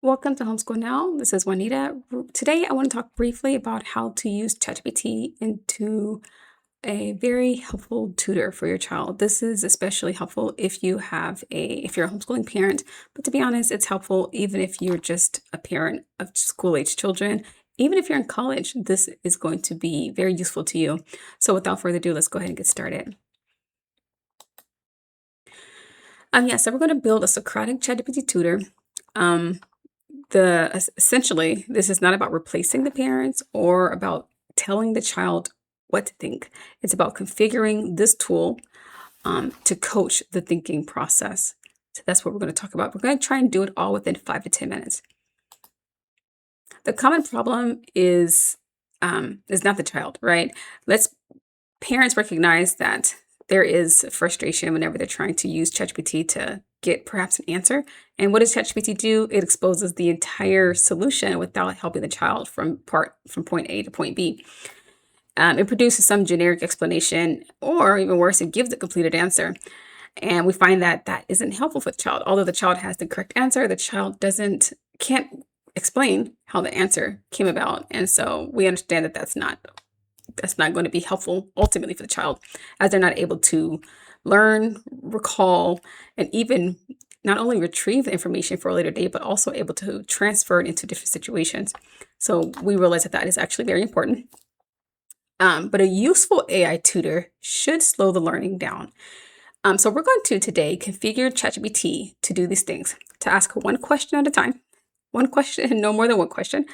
Welcome to Homeschool Now. This is Juanita. Today, I want to talk briefly about how to use ChatGPT into a very helpful tutor for your child. This is especially helpful if you're a homeschooling parent, but to be honest, it's helpful even if you're just a parent of school-age children. Even if you're in college, this is going to be very useful to you. So without further ado, let's go ahead and get started. So we're going to build a Socratic ChatGPT tutor. Essentially, this is not about replacing the parents or about telling the child what to think. It's about configuring this tool to coach the thinking process. So that's what we're going to talk about. We're going to try and do it all within 5 to 10 minutes. The common problem is not the child, right? Parents recognize that there is frustration whenever they're trying to use ChatGPT to get perhaps an answer. And what does ChatGPT do? It exposes the entire solution without helping the child from point A to point B. It produces some generic explanation, or even worse, it gives a completed answer. And we find that that isn't helpful for the child. Although the child has the correct answer, the child can't explain how the answer came about. And so we understand that that's not going to be helpful ultimately for the child, as they're not able to learn, recall, and even not only retrieve the information for a later date, but also able to transfer it into different situations. So we realize that that is actually very important. But a useful AI tutor should slow the learning down. So we're going to today configure ChatGPT to do these things: to ask one question at a time, one question, no more than one question,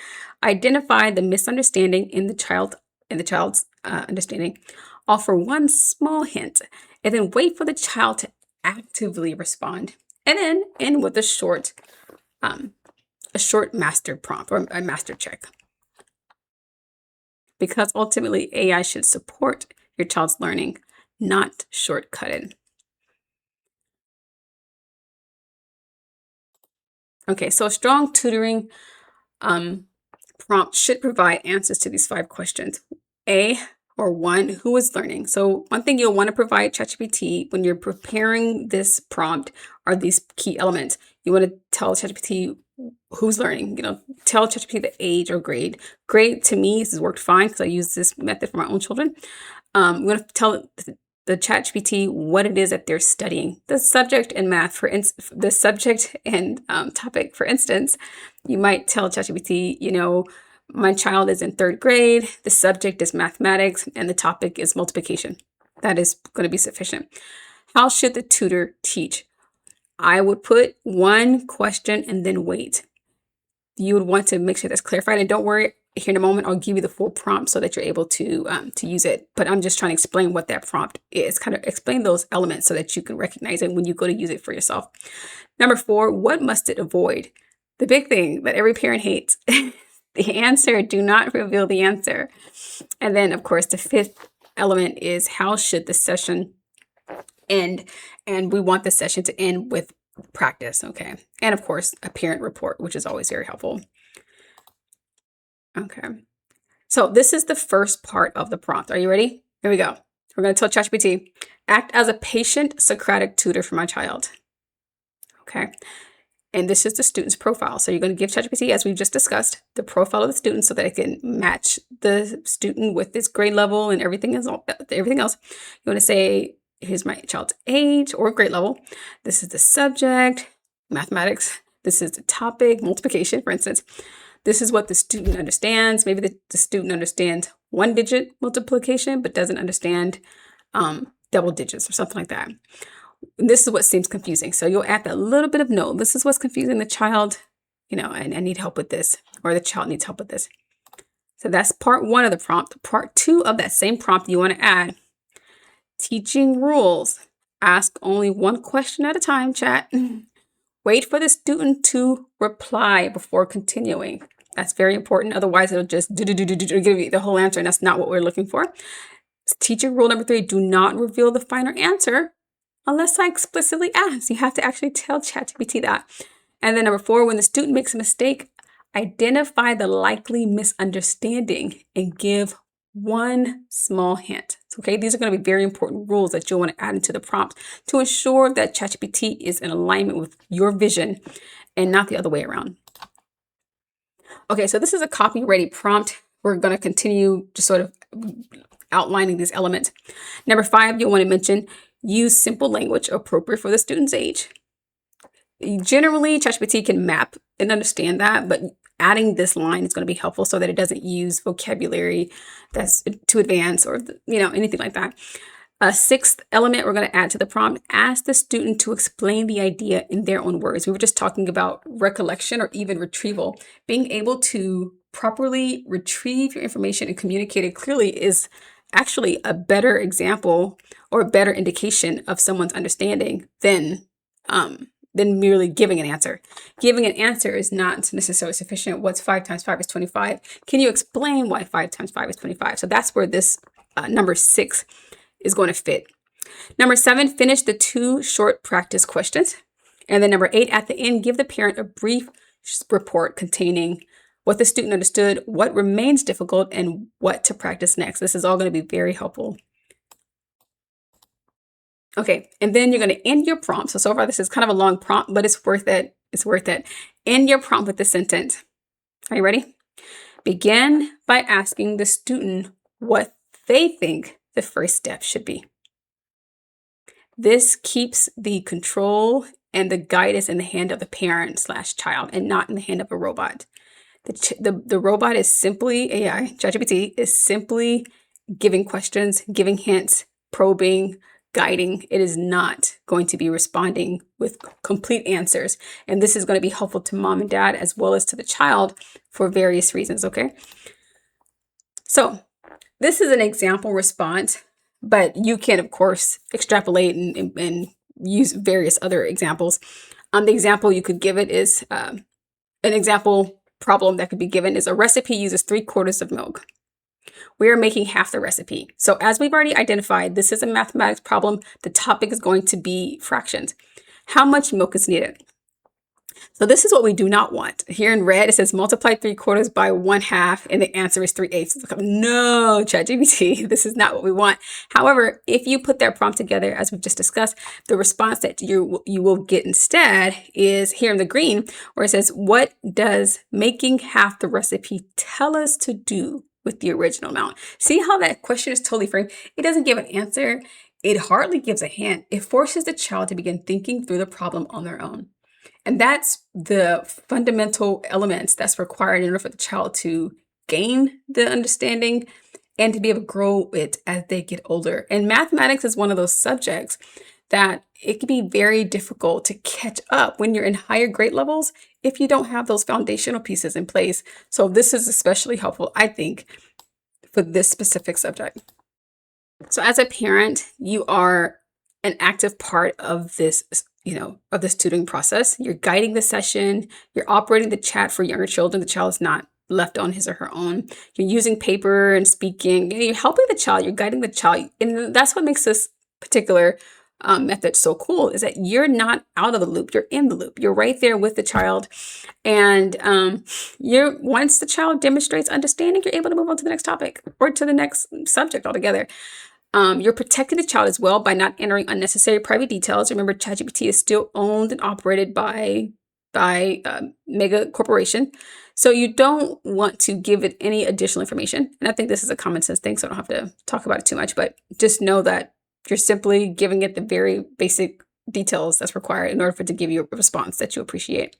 identify the misunderstanding in the child's understanding, offer one small hint, and then wait for the child to actively respond, and then end with a short master prompt or a master check. Because ultimately, AI should support your child's learning, not shortcut it. Okay, so a strong tutoring prompt should provide answers to these 5 questions. Who is learning? So one thing you'll want to provide ChatGPT when you're preparing this prompt are these key elements. You want to tell ChatGPT who's learning. Tell ChatGPT the age or grade. Grade, to me, this has worked fine because I use this method for my own children. I'm going to tell the ChatGPT what it is that they're studying. The subject and math, the subject and topic, for instance, you might tell ChatGPT, my child is in 3rd grade, the subject is mathematics, and the topic is multiplication. That is going to be sufficient. How should the tutor teach? I would put one question and then wait. You would want to make sure that's clarified. And don't worry, here in a moment, I'll give you the full prompt so that you're able to use it. But I'm just trying to explain what that prompt is, kind of explain those elements so that you can recognize it when you go to use it for yourself. Number 4, what must it avoid? The big thing that every parent hates. The answer, do not reveal the answer. And then, of course, the 5th element is how should the session end? And we want the session to end with practice, okay? And of course, a parent report, which is always very helpful. Okay. So this is the first part of the prompt. Are you ready? Here we go. We're going to tell ChatGPT, act as a patient Socratic tutor for my child. Okay. And this is the student's profile. So you're going to give ChatGPT, as we've just discussed, the profile of the student so that it can match the student with this grade level and everything else. You want to say, here's my child's age or grade level. This is the subject, mathematics. This is the topic, multiplication, for instance. This is what the student understands. Maybe the student understands 1-digit multiplication, but doesn't understand double digits or something like that. This is what seems confusing. So you'll add that little bit of note. This is what's confusing the child, and I need help with this, or the child needs help with this. So that's part 1 of the prompt. Part 2 of that same prompt, you want to add teaching rules. Ask only one question at a time, chat. Wait for the student to reply before continuing. That's very important. Otherwise, it'll just give you the whole answer, and that's not what we're looking for. Teaching rule number 3, do not reveal the final answer unless I explicitly ask. You have to actually tell ChatGPT that. And then number 4, when the student makes a mistake, identify the likely misunderstanding and give one small hint. Okay, these are going to be very important rules that you'll want to add into the prompt to ensure that ChatGPT is in alignment with your vision and not the other way around. Okay, so this is a copy-ready prompt. We're going to continue just sort of outlining these elements. Number 5, you'll want to mention use simple language appropriate for the student's age. Generally, ChatGPT can map and understand that, but adding this line is going to be helpful so that it doesn't use vocabulary that's too advanced or anything like that. A 6th element we're going to add to the prompt, ask the student to explain the idea in their own words. We were just talking about recollection or even retrieval. Being able to properly retrieve your information and communicate it clearly is actually a better example or a better indication of someone's understanding than merely giving an answer. Giving an answer is not necessarily sufficient. What's 5 times 5 is 25. Can you explain why 5 times 5 is 25? So that's where this number 6 is going to fit. Number 7, finish the 2 short practice questions. And then number 8, at the end, give the parent a brief report containing what the student understood, what remains difficult, and what to practice next. This is all going to be very helpful. Okay, and then you're going to end your prompt. So far, this is kind of a long prompt, but it's worth it. It's worth it. End your prompt with this sentence. Are you ready? Begin by asking the student what they think the first step should be. This keeps the control and the guidance in the hand of the parent/child and not in the hand of a robot. The robot is simply AI, ChatGPT is simply giving questions, giving hints, probing, guiding. It is not going to be responding with complete answers. And this is going to be helpful to mom and dad as well as to the child for various reasons, okay? So this is an example response, but you can, of course, extrapolate and use various other examples. The example you could give it is, an example problem that could be given is a recipe uses 3/4 of milk. We are making half the recipe. So as we've already identified, this is a mathematics problem. The topic is going to be fractions. How much milk is needed? So this is what we do not want. Here in red, it says multiply 3/4 by 1/2, and the answer is 3/8. No, ChatGPT, this is not what we want. However, if you put that prompt together, as we've just discussed, the response that you will get instead is here in the green, where it says, what does making half the recipe tell us to do with the original amount? See how that question is totally framed? It doesn't give an answer. It hardly gives a hint. It forces the child to begin thinking through the problem on their own. And that's the fundamental elements that's required in order for the child to gain the understanding and to be able to grow it as they get older. And mathematics is one of those subjects that it can be very difficult to catch up when you're in higher grade levels if you don't have those foundational pieces in place. So this is especially helpful, I think, for this specific subject. So as a parent, you are an active part of this of this tutoring process. You're guiding the session, you're operating the chat for younger children. The child is not left on his or her own. You're using paper and speaking, you're helping the child, you're guiding the child. And that's what makes this particular method so cool, is that you're not out of the loop, you're in the loop. You're right there with the child. And once the child demonstrates understanding, you're able to move on to the next topic or to the next subject altogether. You're protecting the child as well by not entering unnecessary private details. Remember, ChatGPT is still owned and operated by mega corporation. So you don't want to give it any additional information. And I think this is a common sense thing, so I don't have to talk about it too much, but just know that you're simply giving it the very basic details that's required in order for it to give you a response that you appreciate.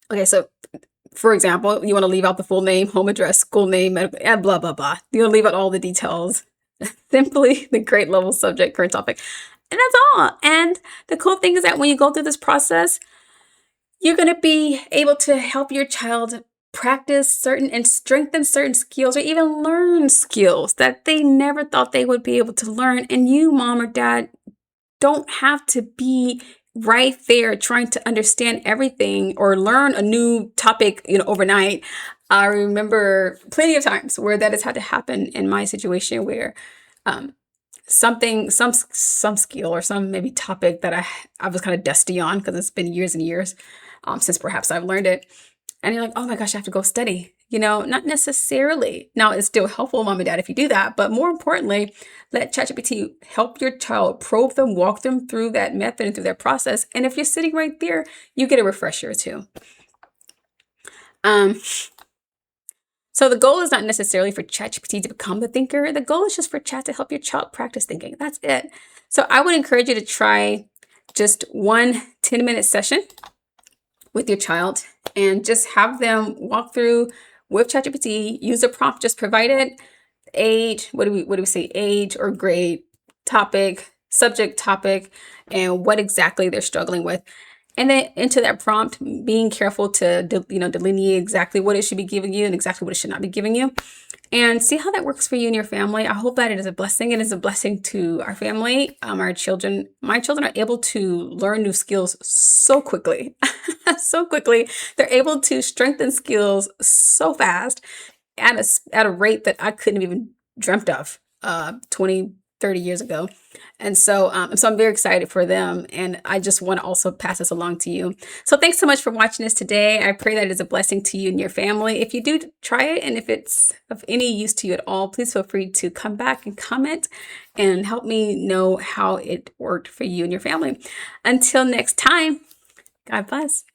Okay, so for example, you want to leave out the full name, home address, school name, and blah, blah, blah. You want to leave out all the details. Simply the grade level, subject, current topic. And that's all. And the cool thing is that when you go through this process, you're going to be able to help your child practice certain and strengthen certain skills, or even learn skills that they never thought they would be able to learn. And you, mom or dad, don't have to be right there trying to understand everything or learn a new topic, overnight. I remember plenty of times where that has had to happen in my situation, where some skill or some maybe topic that I was kind of dusty on, because it's been years and years since perhaps I've learned it. And you're like, oh my gosh, I have to go study. Not necessarily. Now, it's still helpful, mom and dad, if you do that. But more importantly, let ChatGPT help your child, probe them, walk them through that method and through that process. And if you're sitting right there, you get a refresher too. Um, so the goal is not necessarily for ChatGPT to become the thinker. The goal is just for Chat to help your child practice thinking. That's it. So I would encourage you to try just one 10-minute session with your child and just have them walk through with ChatGPT, use a prompt, just provide it age, what do we say, age or grade, topic, subject, topic, and what exactly they're struggling with. And then into that prompt, being careful to delineate exactly what it should be giving you and exactly what it should not be giving you, and see how that works for you and your family. I hope that it is a blessing. It is a blessing to our family, our children. My children are able to learn new skills so quickly, so quickly. They're able to strengthen skills so fast at a rate that I couldn't have even dreamt of 20, 30 years ago. And so I'm very excited for them. And I just want to also pass this along to you. So thanks so much for watching this today. I pray that it is a blessing to you and your family. If you do try it and if it's of any use to you at all, please feel free to come back and comment and help me know how it worked for you and your family. Until next time, God bless.